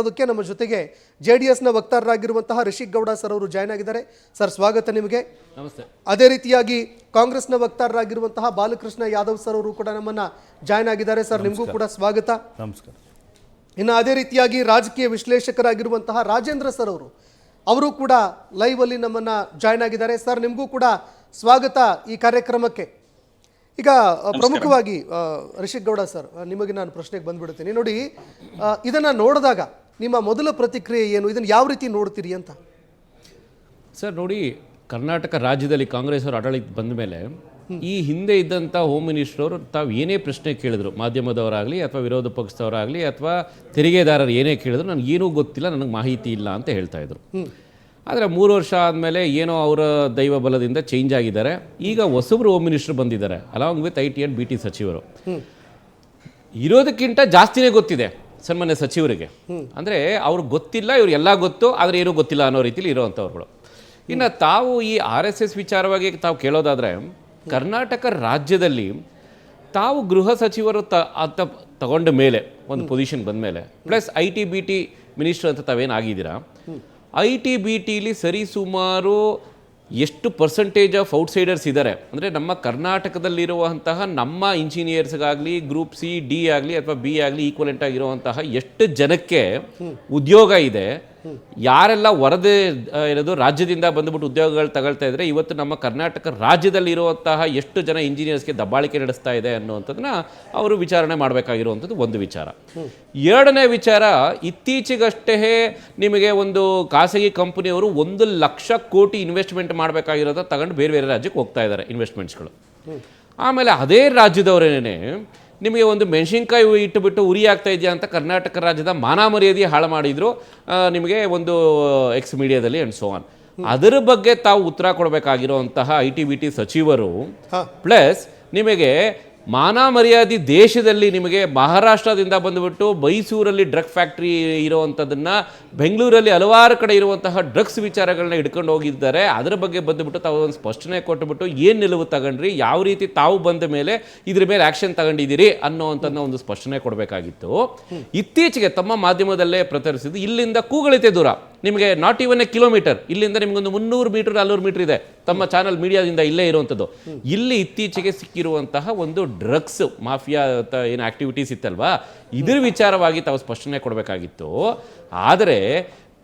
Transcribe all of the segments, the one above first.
ಮಾಡೋದಕ್ಕೆ ನಮ್ಮ ಜೊತೆಗೆ JDSನ ವಕ್ತಾರರಾಗಿರುವಂತಹ ರಿಷಿಕ್ ಗೌಡ ಸರ್ ಅವರು ಜಾಯ್ನ್ ಆಗಿದ್ದಾರೆ. ಸರ್ ಸ್ವಾಗತ ನಿಮಗೆ. ನಮಸ್ತೆ. ಅದೇ ರೀತಿಯಾಗಿ ಕಾಂಗ್ರೆಸ್ನ ವಕ್ತಾರರಾಗಿರುವಂತಹ ಬಾಲಕೃಷ್ಣ ಯಾದವ್ ಸರ್ ಅವರು ಕೂಡ ನಮ್ಮನ್ನ ಜಾಯ್ನ್ ಆಗಿದ್ದಾರೆ. ಸರ್ ನಿಮಗೂ ಕೂಡ ಸ್ವಾಗತ. ನಮಸ್ಕಾರ. ಇನ್ನು ಅದೇ ರೀತಿಯಾಗಿ ರಾಜಕೀಯ ವಿಶ್ಲೇಷಕರಾಗಿರುವಂತಹ ರಾಜೇಂದ್ರ ಸರ್ ಅವರು ಕೂಡ ಲೈವ್ ಅಲ್ಲಿ ನಮ್ಮನ್ನ ಜಾಯ್ನ್ ಆಗಿದ್ದಾರೆ. ಸರ್ ನಿಮಗೂ ಕೂಡ ಸ್ವಾಗತ ಈ ಕಾರ್ಯಕ್ರಮಕ್ಕೆ. ಈಗ ಪ್ರಮುಖವಾಗಿ ರಿಷಿಕ್ ಗೌಡ ಸರ್ ನಿಮಗೆ ನಾನು ಪ್ರಶ್ನೆಗೆ ಬಂದ್ಬಿಡ್ತೀನಿ. ನೋಡಿ, ಇದನ್ನ ನೋಡಿದಾಗ ನಿಮ್ಮ ಮೊದಲ ಪ್ರತಿಕ್ರಿಯೆ ಏನು? ಇದನ್ನು ಯಾವ ರೀತಿ ನೋಡ್ತೀರಿ ಅಂತ? ಸರ್ ನೋಡಿ, ಕರ್ನಾಟಕ ರಾಜ್ಯದಲ್ಲಿ ಕಾಂಗ್ರೆಸ್ ಅವರು ಆಡಳಿತ ಬಂದ ಮೇಲೆ ಈ ಹಿಂದೆ ಇದ್ದಂಥ ಹೋಮ್ ಮಿನಿಸ್ಟರ್ ಅವರು ತಾವು ಏನೇ ಪ್ರಶ್ನೆ ಕೇಳಿದ್ರು, ಮಾಧ್ಯಮದವರಾಗಲಿ ಅಥವಾ ವಿರೋಧ ಪಕ್ಷದವರಾಗಲಿ ಅಥವಾ ತೆರಿಗೆದಾರರು ಏನೇ ಕೇಳಿದ್ರು ನನಗೇನೂ ಗೊತ್ತಿಲ್ಲ, ನನಗೆ ಮಾಹಿತಿ ಇಲ್ಲ ಅಂತ ಹೇಳ್ತಾ ಇದ್ರು. ಆದರೆ 3 ವರ್ಷ ಆದಮೇಲೆ ಏನೋ ಅವರ ದೈವ ಬಲದಿಂದ ಚೇಂಜ್ ಆಗಿದ್ದಾರೆ. ಈಗ ಹೊಸಬ್ರು ಹೋಮ್ ಮಿನಿಸ್ಟರ್ ಬಂದಿದ್ದಾರೆ, along with IT and BT ಸಚಿವರು. ಇರೋದಕ್ಕಿಂತ ಜಾಸ್ತಿನೇ ಗೊತ್ತಿದೆ ಸನ್ಮಾನ್ಯ ಸಚಿವರಿಗೆ. ಅಂದರೆ ಅವ್ರಿಗೆ ಗೊತ್ತಿಲ್ಲ, ಇವ್ರು ಎಲ್ಲ ಗೊತ್ತು, ಆದರೆ ಏನೂ ಗೊತ್ತಿಲ್ಲ ಅನ್ನೋ ರೀತಿಲಿ ಇರೋವಂಥವ್ರುಗಳು. ಇನ್ನು ತಾವು ಈ RSS ವಿಚಾರವಾಗಿ ತಾವು ಕೇಳೋದಾದರೆ, ಕರ್ನಾಟಕ ರಾಜ್ಯದಲ್ಲಿ ತಾವು ಗೃಹ ಸಚಿವರು ತಗೊಂಡ ಮೇಲೆ ಒಂದು ಪೊಸಿಷನ್ ಬಂದ ಮೇಲೆ ಪ್ಲಸ್ IT BT ಮಿನಿಸ್ಟರ್ ಅಂತ ತಾವೇನಾಗಿದ್ದೀರಾ, IT BTಲಿ ಸರಿಸುಮಾರು ಎಷ್ಟು ಪರ್ಸೆಂಟೇಜ್ ಆಫ್ ಔಟ್ಸೈಡರ್ಸ್ ಇದ್ದಾರೆ ಅಂದರೆ ನಮ್ಮ ಕರ್ನಾಟಕದಲ್ಲಿರುವಂತಹ ನಮ್ಮ ಇಂಜಿನಿಯರ್ಸ್ಗಾಗಲಿ ಗ್ರೂಪ್ C D ಆಗಲಿ ಅಥವಾ B ಆಗಲಿ ಈಕ್ವಲೆಂಟ್ ಆಗಿರುವಂತಹ ಎಷ್ಟು ಜನಕ್ಕೆ ಉದ್ಯೋಗ ಇದೆ, ಯಾರೆಲ್ಲ ಹೊರದೇ ಇರೋದು ರಾಜ್ಯದಿಂದ ಬಂದುಬಿಟ್ಟು ಉದ್ಯೋಗಗಳು ತಗೊಳ್ತಾ ಇದ್ರೆ ಇವತ್ತು ನಮ್ಮ ಕರ್ನಾಟಕ ರಾಜ್ಯದಲ್ಲಿ ಇರುವಂತಹ ಎಷ್ಟು ಜನ ಇಂಜಿನಿಯರ್ಸ್ಗೆ ದಬ್ಬಾಳಿಕೆ ನಡೆಸ್ತಾ ಇದೆ ಅನ್ನುವಂಥದ್ದನ್ನ ಅವರು ವಿಚಾರಣೆ ಮಾಡಬೇಕಾಗಿರುವಂಥದ್ದು ಒಂದು ವಿಚಾರ. ಎರಡನೇ ವಿಚಾರ, ಇತ್ತೀಚೆಗಷ್ಟೇ ನಿಮಗೆ ಒಂದು ಖಾಸಗಿ ಕಂಪನಿಯವರು 1 ಲಕ್ಷ ಕೋಟಿ ಇನ್ವೆಸ್ಟ್ಮೆಂಟ್ ಮಾಡಬೇಕಾಗಿರೋದು ತಗೊಂಡು ಬೇರೆ ಬೇರೆ ರಾಜ್ಯಕ್ಕೆ ಹೋಗ್ತಾ ಇದ್ದಾರೆ ಇನ್ವೆಸ್ಟ್ಮೆಂಟ್ಸ್ಗಳು. ಆಮೇಲೆ ಅದೇ ರಾಜ್ಯದವರೇನೆ ನಿಮಗೆ ಒಂದು ಮೆಣಸಿನ್ಕಾಯಿ ಇಟ್ಟುಬಿಟ್ಟು ಉರಿ ಆಗ್ತಾ ಇದೆಯಾ ಅಂತ ಕರ್ನಾಟಕ ರಾಜ್ಯದ ಮಾನ ಮರ್ಯಾದೆ ಹಾಳು ಮಾಡಿದ್ರು ನಿಮಗೆ ಒಂದು ಎಕ್ಸ್ ಮೀಡಿಯಾದಲ್ಲಿ ಆ್ಯಂಡ್ ಸೋ ಆನ್. ಅದರ ಬಗ್ಗೆ ತಾವು ಉತ್ತರ ಕೊಡಬೇಕಾಗಿರುವಂತಹ IT BT ಸಚಿವರು ಪ್ಲಸ್ ನಿಮಗೆ ಮಾನ ಮರ್ಯಾದೆ ದೇಶದಲ್ಲಿ ನಿಮಗೆ ಮಹಾರಾಷ್ಟ್ರದಿಂದ ಬಂದುಬಿಟ್ಟು ಮೈಸೂರಲ್ಲಿ ಡ್ರಗ್ ಫ್ಯಾಕ್ಟ್ರಿ ಇರುವಂಥದ್ದನ್ನು ಬೆಂಗಳೂರಲ್ಲಿ ಹಲವಾರು ಕಡೆ ಇರುವಂತಹ ಡ್ರಗ್ಸ್ ವಿಚಾರಗಳನ್ನ ಹಿಡ್ಕೊಂಡು ಹೋಗಿದ್ದಾರೆ. ಅದರ ಬಗ್ಗೆ ಬಂದುಬಿಟ್ಟು ತಾವು ಒಂದು ಸ್ಪಷ್ಟನೆ ಕೊಟ್ಟುಬಿಟ್ಟು ಏನು ನಿಲುವು ತಗೊಂಡ್ರಿ, ಯಾವ ರೀತಿ ತಾವು ಬಂದ ಮೇಲೆ ಇದ್ರ ಮೇಲೆ ಆ್ಯಕ್ಷನ್ ತಗೊಂಡಿದ್ದೀರಿ ಅನ್ನೋವಂಥದ್ದನ್ನ ಒಂದು ಸ್ಪಷ್ಟನೆ ಕೊಡಬೇಕಾಗಿತ್ತು. ಇತ್ತೀಚೆಗೆ ತಮ್ಮ ಮಾಧ್ಯಮದಲ್ಲೇ ಪ್ರಚರಿಸಿದ್ದು ಇಲ್ಲಿಂದ ಕೂಗಳಿತೆ ದೂರ, ನಿಮಗೆ ನಾಟ್ ಇವನ್ ಎ ಕಿಲೋಮೀಟರ್, ಇಲ್ಲಿಂದ ನಿಮಗೊಂದು 300 ಮೀಟರ್ 400 ಮೀಟರ್ ಇದೆ ತಮ್ಮ ಚಾನಲ್ ಮೀಡಿಯಾದಿಂದ ಇಲ್ಲೇ ಇರುವಂಥದ್ದು. ಇಲ್ಲಿ ಇತ್ತೀಚೆಗೆ ಸಿಕ್ಕಿರುವಂತಹ ಒಂದು ಡ್ರಗ್ಸ್ ಮಾಫಿಯಾ ಏನು ಆಕ್ಟಿವಿಟೀಸ್ ಇತ್ತಲ್ವಾ, ಇದ್ರ ವಿಚಾರವಾಗಿ ತಾವು ಸ್ಪಷ್ಟನೆ ಕೊಡಬೇಕಾಗಿತ್ತು. ಆದರೆ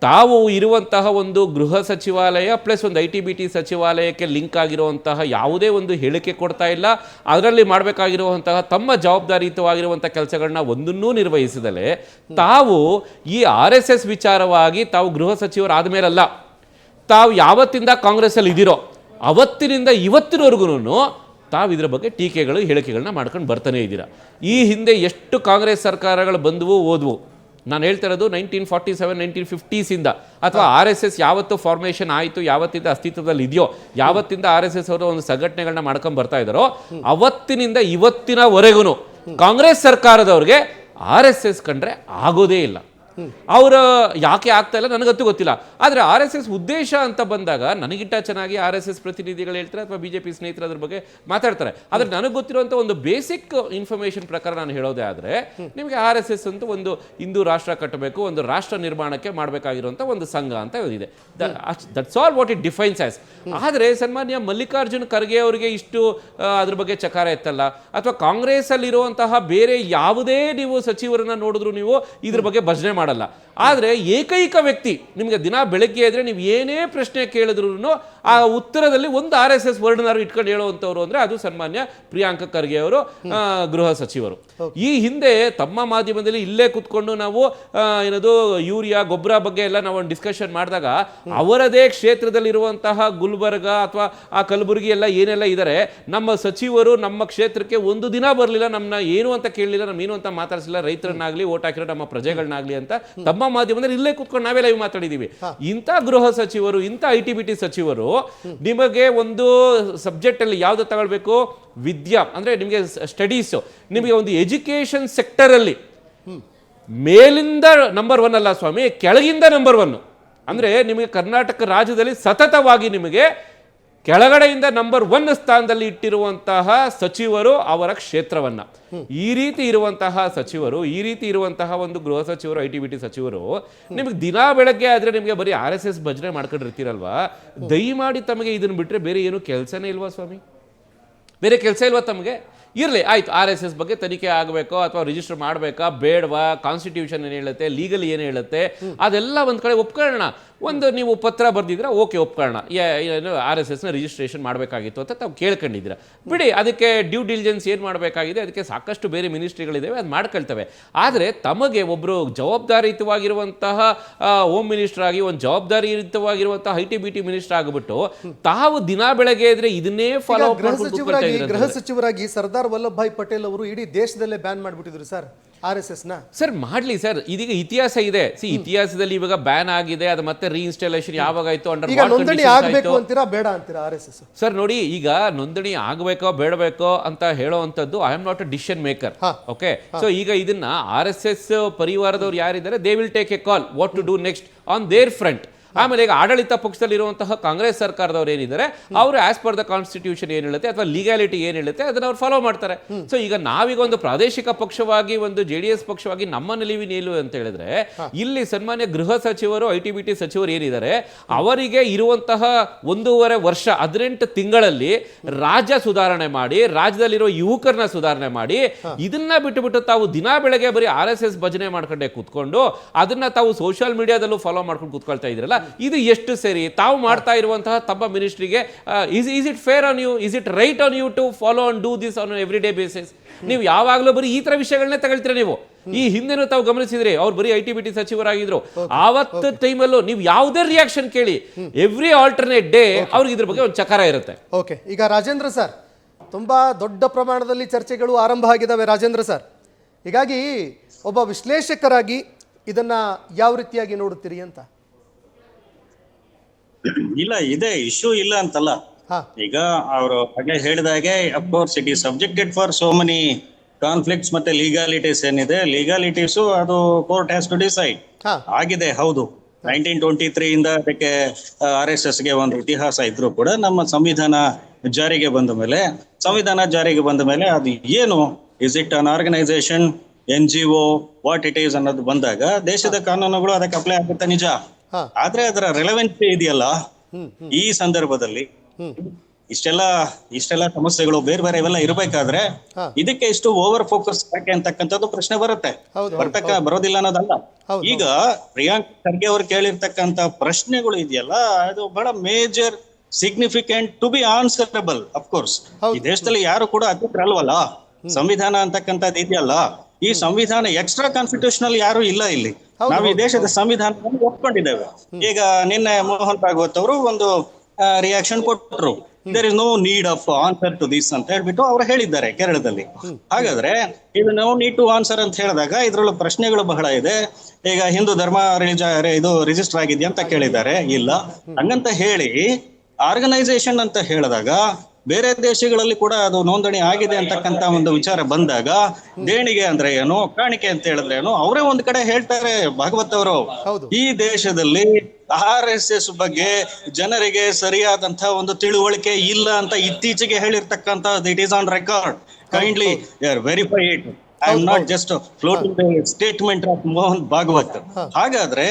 ತಾವು ಇರುವಂತಹ ಒಂದು ಗೃಹ ಸಚಿವಾಲಯ ಪ್ಲಸ್ ಒಂದು IT BT ಸಚಿವಾಲಯಕ್ಕೆ ಲಿಂಕ್ ಆಗಿರುವಂತಹ ಯಾವುದೇ ಒಂದು ಹೇಳಿಕೆ ಕೊಡ್ತಾ ಇಲ್ಲ. ಅದರಲ್ಲಿ ಮಾಡಬೇಕಾಗಿರುವಂತಹ ತಮ್ಮ ಜವಾಬ್ದಾರಿಯುತವಾಗಿರುವಂಥ ಕೆಲಸಗಳನ್ನ ಒಂದನ್ನೂ ನಿರ್ವಹಿಸಿದಲೆ ತಾವು ಈ RSS ವಿಚಾರವಾಗಿ ತಾವು ಗೃಹ ಸಚಿವರಾದ ಮೇಲಲ್ಲ, ತಾವು ಯಾವತ್ತಿಂದ ಕಾಂಗ್ರೆಸ್ಸಲ್ಲಿ ಇದ್ದೀರೋ ಅವತ್ತಿನಿಂದ ಇವತ್ತಿನವರೆಗೂ ತಾವು ಇದರ ಬಗ್ಗೆ ಟೀಕೆಗಳು ಹೇಳಿಕೆಗಳನ್ನ ಮಾಡ್ಕೊಂಡು ಬರ್ತಾನೆ ಇದ್ದೀರಾ. ಈ ಹಿಂದೆ ಎಷ್ಟು ಕಾಂಗ್ರೆಸ್ ಸರ್ಕಾರಗಳು ಬಂದವು ಹೋದ್ವು, ನಾನು ಹೇಳ್ತಾ ಇರೋದು 1947 1950s ಅಥವಾ RSS ಯಾವತ್ತು ಫಾರ್ಮೇಷನ್ ಆಯಿತು, ಯಾವತ್ತಿಂದ ಅಸ್ತಿತ್ವದಲ್ಲಿ ಇದೆಯೋ, ಯಾವತ್ತಿಂದ RSS ಅವರು ಒಂದು ಸಂಘಟನೆಗಳನ್ನ ಮಾಡ್ಕೊಂಡು ಬರ್ತಾ ಇದ್ದಾರೋ ಅವತ್ತಿನಿಂದ ಇವತ್ತಿನವರೆಗೂ ಕಾಂಗ್ರೆಸ್ ಸರ್ಕಾರದವ್ರಿಗೆ RSS ಕಂಡ್ರೆ ಆಗೋದೇ ಇಲ್ಲ. ಅವರು ಯಾಕೆ ಆಗ್ತಾ ಇಲ್ಲ ನನಗಂತೂ ಗೊತ್ತಿಲ್ಲ. ಆದರೆ RSS ಉದ್ದೇಶ ಅಂತ ಬಂದಾಗ ನನಗಿಂತ ಚೆನ್ನಾಗಿ RSS ಪ್ರತಿನಿಧಿಗಳು ಹೇಳ್ತಾರೆ ಅಥವಾ BJP ಸ್ನೇಹಿತರು ಅದ್ರ ಬಗ್ಗೆ ಮಾತಾಡ್ತಾರೆ. ಆದರೆ ನನಗೆ ಗೊತ್ತಿರುವಂಥ ಒಂದು ಬೇಸಿಕ್ ಇನ್ಫಾರ್ಮೇಷನ್ ಪ್ರಕಾರ ನಾನು ಹೇಳೋದೇ ಆದರೆ ನಿಮಗೆ RSS ಅಂತ ಒಂದು ಹಿಂದೂ ರಾಷ್ಟ್ರ ಕಟ್ಟಬೇಕು, ಒಂದು ರಾಷ್ಟ್ರ ನಿರ್ಮಾಣಕ್ಕೆ ಮಾಡಬೇಕಾಗಿರುವಂಥ ಒಂದು ಸಂಘ ಅಂತ ಇದೆ. That's all what it defines as. ಆದರೆ ಸನ್ಮಾನ್ಯ ಮಲ್ಲಿಕಾರ್ಜುನ್ ಖರ್ಗೆ ಅವರಿಗೆ ಇಷ್ಟು ಅದ್ರ ಬಗ್ಗೆ ಚಕಾರ ಎತ್ತಲ್ಲ, ಅಥವಾ ಕಾಂಗ್ರೆಸ್ಸಲ್ಲಿ ಇರುವಂತಹ ಬೇರೆ ಯಾವುದೇ ನೀವು ಸಚಿವರನ್ನ ನೋಡಿದ್ರು ನೀವು ಇದ್ರ ಬಗ್ಗೆ ಭಜನೆ ಮಾಡಲ್ಲ. ಆದರೆ ಏಕೈಕ ವ್ಯಕ್ತಿ ನಿಮಗೆ ದಿನ ಬೆಳಗ್ಗೆ ಇದ್ರೆ ನೀವು ಏನೇ ಪ್ರಶ್ನೆ ಕೇಳಿದ್ರು ಆ ಉತ್ತರದಲ್ಲಿ ಒಂದು RSS ವರ್ಡ್ನಾರು ಇಟ್ಕೊಂಡು ಹೇಳುವಂಥವ್ರು ಅಂದರೆ ಅದು ಸನ್ಮಾನ್ಯ ಪ್ರಿಯಾಂಕ ಖರ್ಗೆ ಅವರು, ಗೃಹ ಸಚಿವರು. ಈ ಹಿಂದೆ ತಮ್ಮ ಮಾಧ್ಯಮದಲ್ಲಿ ಇಲ್ಲೇ ಕೂತ್ಕೊಂಡು ನಾವು ಏನದು ಯೂರಿಯಾ ಗೊಬ್ಬರ ಬಗ್ಗೆ ಎಲ್ಲ ನಾವು ಒಂದು ಡಿಸ್ಕಷನ್ ಮಾಡಿದಾಗ ಅವರದೇ ಕ್ಷೇತ್ರದಲ್ಲಿರುವಂತಹ ಗುಲ್ಬರ್ಗ ಅಥವಾ ಆ ಕಲಬುರಗಿ ಎಲ್ಲ ಏನೆಲ್ಲ ಇದ್ದಾರೆ, ನಮ್ಮ ಸಚಿವರು ನಮ್ಮ ಕ್ಷೇತ್ರಕ್ಕೆ ಒಂದು ದಿನ ಬರಲಿಲ್ಲ, ನಮ್ಮನ್ನ ಏನು ಅಂತ ಕೇಳಲಿಲ್ಲ, ನಮ್ಮ ಏನು ಅಂತ ಮಾತಾಡಿಸಿಲ್ಲ, ರೈತರನ್ನಾಗಲಿ ಓಟ್ ಹಾಕಿರೋ ನಮ್ಮ ಪ್ರಜೆಗಳನ್ನಾಗಲಿ ಅಂತ ತಮ್ಮ ಮಾಧ್ಯಮದಲ್ಲಿ ಇಲ್ಲೇ ಕೂತ್ಕೊಂಡು ನಾವೇ ಲೈವ್ ಮಾತಾಡಿದ್ದೀವಿ. ಇಂಥ ಗೃಹ ಸಚಿವರು, ಇಂಥ IT BT ಸಚಿವರು ನಿಮಗೆ ಒಂದು ಸಬ್ಜೆಕ್ಟ್ ಅಲ್ಲಿ ಯಾವ್ದು ತಗೊಳ್ಬೇಕು, ವಿದ್ಯಾ ಅಂದ್ರೆ ನಿಮಗೆ ಸ್ಟಡೀಸ್, ನಿಮಗೆ ಒಂದು ಎಜುಕೇಶನ್ ಸೆಕ್ಟರ್ ಅಲ್ಲಿ ಮೇಲಿಂದ ನಂಬರ್ 1 ಅಲ್ಲ ಸ್ವಾಮಿ, ಕೆಳಗಿಂದ ನಂಬರ್ 1. ಅಂದ್ರೆ ನಿಮಗೆ ಕರ್ನಾಟಕ ರಾಜ್ಯದಲ್ಲಿ ಸತತವಾಗಿ ನಿಮಗೆ ಕೆಳಗಡೆಯಿಂದ ನಂಬರ್ 1 ಸ್ಥಾನದಲ್ಲಿ ಇಟ್ಟಿರುವಂತಹ ಸಚಿವರು ಅವರ ಕ್ಷೇತ್ರವನ್ನ. ಈ ರೀತಿ ಇರುವಂತಹ ಸಚಿವರು, ಈ ರೀತಿ ಇರುವಂತಹ ಒಂದು ಗೃಹ ಸಚಿವರು, ITBT ಸಚಿವರು ನಿಮಗೆ ದಿನಾ ಬೆಳಗ್ಗೆ ಆದ್ರೆ ನಿಮಗೆ ಬರೀ RSS ಭಜನೆ ಮಾಡ್ಕೊಂಡಿರ್ತೀರಲ್ವಾ, ದಯಮಾಡಿ ತಮಗೆ ಇದನ್ನ ಬಿಟ್ರೆ ಬೇರೆ ಏನು ಕೆಲಸನೇ ಇಲ್ವಾ ಸ್ವಾಮಿ? ಬೇರೆ ಕೆಲಸ ಇಲ್ವಾ ತಮಗೆ? ಇರಲಿ, ಆಯ್ತು, RSS ಬಗ್ಗೆ ತನಿಖೆ ಆಗಬೇಕೋ ಅಥವಾ ರಿಜಿಸ್ಟರ್ ಮಾಡಬೇಕಾ ಬೇಡವಾ, ಕಾನ್ಸ್ಟಿಟ್ಯೂಷನ್ ಏನು ಹೇಳುತ್ತೆ, ಲೀಗಲ್ ಏನು ಹೇಳುತ್ತೆ, ಅದೆಲ್ಲ ಒಂದು ಕಡೆ ಒಪ್ಕೊಳ್ಳೋಣ. ಒಂದು ನೀವು ಪತ್ರ ಬರ್ದಿದ್ರೆ ಓಕೆ, ಒಪ್ಕೊಳ್ಳೋಣ, ಏನು RSSನ ರಿಜಿಸ್ಟ್ರೇಷನ್ ಮಾಡಬೇಕಾಗಿತ್ತು ಅಂತ ತಾವು ಕೇಳ್ಕೊಂಡಿದ್ದೀರಾ, ಬಿಡಿ. ಅದಕ್ಕೆ ಡ್ಯೂ ಡಿಲಿಜೆನ್ಸ್ ಏನು ಮಾಡಬೇಕಾಗಿದೆ, ಅದಕ್ಕೆ ಸಾಕಷ್ಟು ಬೇರೆ ಮಿನಿಸ್ಟ್ರಿಗಳಿದ್ದಾವೆ, ಅದು ಮಾಡ್ಕೊಳ್ತವೆ. ಆದರೆ ತಮಗೆ ಒಬ್ಬರು ಜವಾಬ್ದಾರಿಯುತವಾಗಿರುವಂತಹ ಹೋಮ್ ಮಿನಿಸ್ಟರ್ ಆಗಿ, ಒಂದು ಜವಾಬ್ದಾರಿಯುತವಾಗಿರುವಂತಹ ITBT ಮಿನಿಸ್ಟರ್ ಆಗಿಬಿಟ್ಟು ತಾವು ದಿನ ಬೆಳಗ್ಗೆ ಇದ್ರೆ ಇದನ್ನೇ ಫಾಲೋ ಅಪ್ ಗೃಹ ಸಚಿವರಾಗಿ ಸರ್ದಾರ್ ವಲ್ಲಭಭಾಯ್ ಪಟೇಲ್ ಅವರು ಇಡೀ ದೇಶದಲ್ಲೇ ಬ್ಯಾನ್ ಮಾಡಿಬಿಟ್ಟಿದ್ರು ಸರ್ RSS ನ. ಸರ್ ಮಾಡಲಿ ಸರ್, ಇದೀಗ ಇತಿಹಾಸ ಇದೆ. ಇತಿಹಾಸದಲ್ಲಿ ಇವಾಗ ಬ್ಯಾನ್ ಆಗಿದೆ, ಅದು ಮತ್ತೆ ರೀಇನ್ಸ್ಟಾಲೇಷನ್ ಯಾವಾಗಾಯ್ತು, ಅಂಡರ್ ನೋಂದಣಿ ಆಗಬೇಕು ಅಂತೀರಾ ಬೇಡ ಅಂತೀರಾ RSS? ಸರ್ ನೋಡಿ, ಈಗ ನೋಂದಣಿ ಆಗಬೇಕೋ ಬೇಡಬೇಕೋ ಅಂತ ಹೇಳೋವಂಥದ್ದು I am not a decision maker. Okay, so ಈಗ ಇದನ್ನ RSS ಪರಿವಾರದವ್ರು ಯಾರಿದ್ದಾರೆ, they will take a call what to do next on their front. ಆಮೇಲೆ ಈಗ ಆಡಳಿತ ಪಕ್ಷದಲ್ಲಿರುವಂತಹ ಕಾಂಗ್ರೆಸ್ ಸರ್ಕಾರದವ್ರು ಏನಿದ್ದಾರೆ, ಅವರು ಆಸ್ ಪರ್ ದ ಕಾನ್ಸ್ಟಿಟ್ಯೂಷನ್ ಏನು ಹೇಳುತ್ತೆ ಅಥವಾ ಲೀಗಾಲಿಟಿ ಏನು ಹೇಳುತ್ತೆ ಅದನ್ನ ಅವ್ರು ಫಾಲೋ ಮಾಡ್ತಾರೆ. ಸೊ ಈಗ ನಾವೀಗ ಒಂದು ಪ್ರಾದೇಶಿಕ ಪಕ್ಷವಾಗಿ, ಒಂದು JDS ಪಕ್ಷವಾಗಿ ನಮ್ಮ ನಿಲುವು ಅಂತ ಹೇಳಿದ್ರೆ, ಇಲ್ಲಿ ಸನ್ಮಾನ್ಯ ಗೃಹ ಸಚಿವರು, ITBT ಸಚಿವರು ಏನಿದ್ದಾರೆ, ಅವರಿಗೆ ಇರುವಂತಹ 1.5 ವರ್ಷ 18 ತಿಂಗಳಲ್ಲಿ ರಾಜ್ಯ ಸುಧಾರಣೆ ಮಾಡಿ, ರಾಜ್ಯದಲ್ಲಿರೋ ಯುವಕರನ್ನ ಸುಧಾರಣೆ ಮಾಡಿ, ಇದನ್ನ ಬಿಟ್ಟು ತಾವು ದಿನ ಬೆಳಗ್ಗೆ ಬರೀ RSS ಭಜನೆ ಮಾಡ್ಕೊಂಡೆ ಕೂತ್ಕೊಂಡು ಅದನ್ನ ತಾವು ಸೋಷಿಯಲ್ ಮೀಡಿಯಾದಲ್ಲೂ ಫಾಲೋ ಮಾಡ್ಕೊಂಡು ಕೂತ್ಕೊಳ್ತಾ ಇದ್ರಲ್ಲ, ಇದು ಎಷ್ಟು ಸರಿ? ತಾವು ಮಾಡ್ತಾ ಇರುವಂತಹ ತಮ್ಮ ಮಿನಿಸ್ಟ್ರಿಗೆ is it fair on you, is it right on you to follow and do this on every day basis? ನೀವು ಯಾವಾಗಲೂ ಬರೀ ಈ ತರ ವಿಷಯಗಳನ್ನೇ ತಗೊಳ್ತೀರಾ ನೀವು. ಈ ಹಿಂದೆನೂ ತಾವು ಗಮನಿಸಿದ್ರೆ, ಅವ್ರು ಬರೀ ITBT ಸಚಿವರಾಗಿದ್ರು, ಆವತ್ತು ಟೈಮಲ್ಲೂ ನೀವು ಯಾವುದೇ ರಿಯಾಕ್ಷನ್ ಕೇಳಿ, ಎವ್ರಿ ಆಲ್ಟರ್ನೇಟ್ ಡೇ ಅವ್ರಿಗೆ ಇದ್ರ ಬಗ್ಗೆ ಒಂದು ಚಕಾರ ಇರುತ್ತೆ. ಓಕೆ, ಈಗ ರಾಜೇಂದ್ರ ಸರ್, ತುಂಬಾ ದೊಡ್ಡ ಪ್ರಮಾಣದಲ್ಲಿ ಚರ್ಚೆಗಳು ಆರಂಭ ಆಗಿದ್ದಾವೆ ರಾಜೇಂದ್ರ ಸರ್. ಹೀಗಾಗಿ ಒಬ್ಬ ವಿಶ್ಲೇಷಕರಾಗಿ ಇದನ್ನ ಯಾವ ರೀತಿಯಾಗಿ ನೋಡುತ್ತೀರಿ ಅಂತ? ಇಲ್ಲ, ಇದೆ ಇಶ್ಯೂ ಇಲ್ಲ ಅಂತಲ್ಲ. ಈಗ ಅವರು ಹಾಗೆ ಹೇಳಿದಾಗೆ of course it is subjected for so many conflicts ಮತ್ತೆ ಲೀಗಾಲಿಟೀಸ್ ಏನಿದೆ, ಲೀಗಾಲಿಟೀಸು ಅದು ಕೋರ್ಟ್ ಹ್ಯಾಸ್ ಟು ಡಿಸೈಡ್. ಆಗಿದೆ, ಹೌದು. 1923 ಇಂದ ಅದಕ್ಕೆ RSS ಗೆ ಒಂದು ಇತಿಹಾಸ ಇದ್ರೂ ಕೂಡ ನಮ್ಮ ಸಂವಿಧಾನ ಜಾರಿಗೆ ಬಂದ ಮೇಲೆ ಅದು ಏನು, is it an organisation, NGO, what it is ಅನ್ನೋದು ಬಂದಾಗ ದೇಶದ ಕಾನೂನುಗಳು ಅದಕ್ಕೆ ಅಪ್ಲೈ ಆಗುತ್ತೆ ನಿಜ. ಆದ್ರೆ ಅದರ ರೆಲೆವೆನ್ಸಿ ಇದೆಯಲ್ಲ ಈ ಸಂದರ್ಭದಲ್ಲಿ, ಇಷ್ಟೆಲ್ಲ ಸಮಸ್ಯೆಗಳು ಬೇರೆ ಬೇರೆ ಇವೆಲ್ಲ ಇರಬೇಕಾದ್ರೆ ಇದಕ್ಕೆ ಇಷ್ಟು ಓವರ್ ಫೋಕಸ್ ಯಾಕೆ ಅಂತಕ್ಕಂಥದ್ದು ಪ್ರಶ್ನೆ ಬರೋದಿಲ್ಲ ಅನ್ನೋದಲ್ಲ. ಈಗ ಪ್ರಿಯಾಂಕ್ ಖರ್ಗೆ ಅವರು ಕೇಳಿರ್ತಕ್ಕಂತ ಪ್ರಶ್ನೆಗಳು ಇದೆಯಲ್ಲ, ಅದು ಬಹಳ major, significant, to be answerable. Of course ಈ ದೇಶದಲ್ಲಿ ಯಾರು ಕೂಡ ಅಲ್ವಲ್ಲ, ಸಂವಿಧಾನ ಅಂತಕ್ಕಂಥದ್ದು ಇದೆಯಲ್ಲ, ಈ ಸಂವಿಧಾನ ಎಕ್ಸ್ಟ್ರಾ ಕಾನ್ಸ್ಟಿಟ್ಯೂಷನಲ್ ಯಾರು ಇಲ್ಲ ಇಲ್ಲಿ. ನಾವು ಈ ದೇಶದ ಸಂವಿಧಾನವನ್ನು ಒಪ್ಕೊಂಡಿದ್ದೇವೆ. ಈಗ ನಿನ್ನೆ ಮೋಹನ್ ಭಾಗವತ್ ಅವರು ಒಂದು ರಿಯಾಕ್ಷನ್ ಕೊಟ್ಟರು, there is no need of answer to this ಅಂತ ಹೇಳ್ಬಿಟ್ಟು ಅವ್ರು ಹೇಳಿದ್ದಾರೆ ಕೇರಳದಲ್ಲಿ. ಹಾಗಾದ್ರೆ ಇದು ನೋ ನೀಡ್ ಟು ಆನ್ಸರ್ ಅಂತ ಹೇಳಿದಾಗ ಇದ್ರೊಳಗೆ ಪ್ರಶ್ನೆಗಳು ಬಹಳ ಇದೆ. ಈಗ ಹಿಂದೂ ಧರ್ಮ ಇದು ರಿಜಿಸ್ಟರ್ ಆಗಿದೆಯಾ ಅಂತ ಕೇಳಿದ್ದಾರೆ, ಇಲ್ಲ. ಹಂಗಂತ ಹೇಳಿ ಆರ್ಗನೈಸೇಷನ್ ಅಂತ ಹೇಳಿದಾಗ ಬೇರೆ ದೇಶಗಳಲ್ಲಿ ಕೂಡ ಅದು ನೋಂದಣಿ ಆಗಿದೆ ಅಂತಕ್ಕಂತ ಒಂದು ವಿಚಾರ ಬಂದಾಗ ದೇಣಿಗೆ ಅಂದ್ರೆ ಏನು, ಕಾಣಿಕೆ ಅಂತ ಹೇಳಿದ್ರೆ ಏನು, ಅವರೇ ಒಂದ್ ಕಡೆ ಹೇಳ್ತಾರೆ ಭಾಗವತ್ ಅವರು, ಈ ದೇಶದಲ್ಲಿ RSS ಬಗ್ಗೆ ಜನರಿಗೆ ಸರಿಯಾದಂತ ಒಂದು ತಿಳುವಳಿಕೆ ಇಲ್ಲ ಅಂತ ಇತ್ತೀಚೆಗೆ ಹೇಳಿರ್ತಕ್ಕಂಥದ್ದು. It is on record, kindly verify it. I am not just floating the statement of Mohan Bhagwat. ಹಾಗಾದ್ರೆ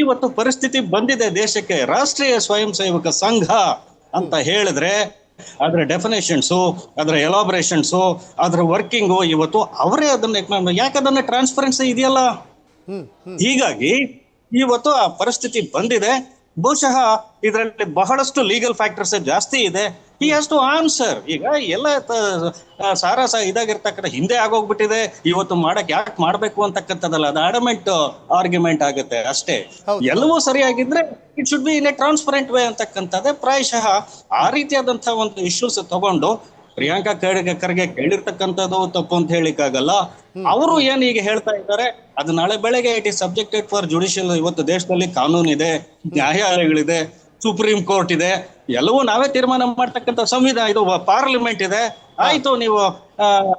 ಇವತ್ತು ಪರಿಸ್ಥಿತಿ ಬಂದಿದೆ ದೇಶಕ್ಕೆ. ರಾಷ್ಟ್ರೀಯ ಸ್ವಯಂ ಸೇವಕ ಸಂಘ ಅಂತ ಹೇಳಿದ್ರೆ ಅದರ ಡೆಫಿನೇಷನ್ಸು, ಅದರ ಎಲಾಬರೇಷನ್ಸು, ಅದರ ವರ್ಕಿಂಗು ಇವತ್ತು ಅವರೇ ಅದನ್ನ, ಯಾಕದನ್ನ ಟ್ರಾನ್ಸ್ಪರೆನ್ಸಿ ಇದೆಯಲ್ಲ. ಹೀಗಾಗಿ ಇವತ್ತು ಆ ಪರಿಸ್ಥಿತಿ ಬಂದಿದೆ. ಬಹುಶಃ ಇದರಲ್ಲಿ ಬಹಳಷ್ಟು ಲೀಗಲ್ ಫ್ಯಾಕ್ಟರ್ಸ್ ಜಾಸ್ತಿ ಇದೆ. He has to answer. ಈಗ ಎಲ್ಲ ಇದಾಗಿರ್ತಕ್ಕಂಥ ಹಿಂದೆ ಆಗೋಗ್ಬಿಟ್ಟಿದೆ, ಇವತ್ತು ಯಾಕೆ ಮಾಡ್ಬೇಕು ಅಂತಕ್ಕಂಥದ್ದಲ್ಲ, ಅದು ಅಡಮೆಂಟ್ ಆರ್ಗ್ಯುಮೆಂಟ್ ಆಗುತ್ತೆ ಅಷ್ಟೇ. ಎಲ್ಲವೂ ಸರಿಯಾಗಿದ್ರೆ it should be in a transparent way ಅಂತಕ್ಕಂಥದ್ದೇ ಪ್ರಾಯಶಃ. ಆ ರೀತಿಯಾದಂತಹ ಒಂದು ಇಶ್ಯೂಸ್ ತಗೊಂಡು ಪ್ರಿಯಾಂಕಾ ಖರ್ಗೆ ಕೇಳಿರ್ತಕ್ಕಂಥದ್ದು ತಪ್ಪು ಅಂತ ಹೇಳಿಕ್ಕಾಗಲ್ಲ. ಅವರು ಏನ್ ಈಗ ಹೇಳ್ತಾ ಇದ್ದಾರೆ, ಅದು ನಾಳೆ ಬೆಳಗ್ಗೆ it is subjected for judicial. ಇವತ್ತು ದೇಶದಲ್ಲಿ ಕಾನೂನಿದೆ, ನ್ಯಾಯಾಲಯಗಳಿದೆ, ಸುಪ್ರೀಂ ಕೋರ್ಟ್ ಇದೆ, ಎಲ್ಲವೂ ನಾವೇ ತೀರ್ಮಾನ ಮಾಡ್ತಕ್ಕಂಥ ಸಂವಿಧಾನ, ಇದು ಪಾರ್ಲಿಮೆಂಟ್ ಇದೆ. ಆಯ್ತು, ನೀವು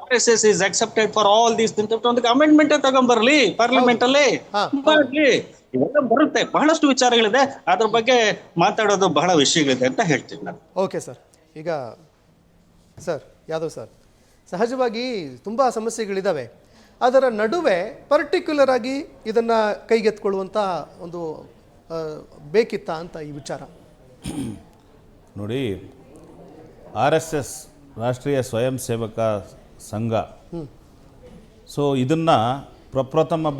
RSS is accepted for all these ಅಂತ ಒಂದು ಅಮೆಂಡ್ಮೆಂಟ್ ತಗೊಂಡ್ಬರ್ಲಿ ಪಾರ್ಲಿಮೆಂಟ್ ಅಲ್ಲಿ, ಮಾಡ್ಲಿ. ಇವೆಲ್ಲ ಬರುತ್ತೆ, ಬಹಳಷ್ಟು ವಿಚಾರಗಳಿದೆ, ಅದ್ರ ಬಗ್ಗೆ ಮಾತಾಡೋದು ಬಹಳ ವಿಷಯಗಳಿದೆ ಅಂತ ಹೇಳ್ತೀನಿ ನಾನು. Okay sir. ಈಗ ಸರ್ ಯಾದವ್ ಸರ್, ಸಹಜವಾಗಿ ತುಂಬ ಸಮಸ್ಯೆಗಳಿದ್ದಾವೆ, ಅದರ ನಡುವೆ ಪರ್ಟಿಕ್ಯುಲರ್ ಆಗಿ ಇದನ್ನು ಕೈಗೆತ್ಕೊಳ್ಳುವಂಥ ಒಂದು ಬೇಕಿತ್ತ ಅಂತ ಈ ವಿಚಾರ. ನೋಡಿ, RSS ರಾಷ್ಟ್ರೀಯ ಸ್ವಯಂ ಸೇವಕ ಸಂಘ, ಸೊ ಇದನ್ನು ಪ್ರಪ್ರಥಮ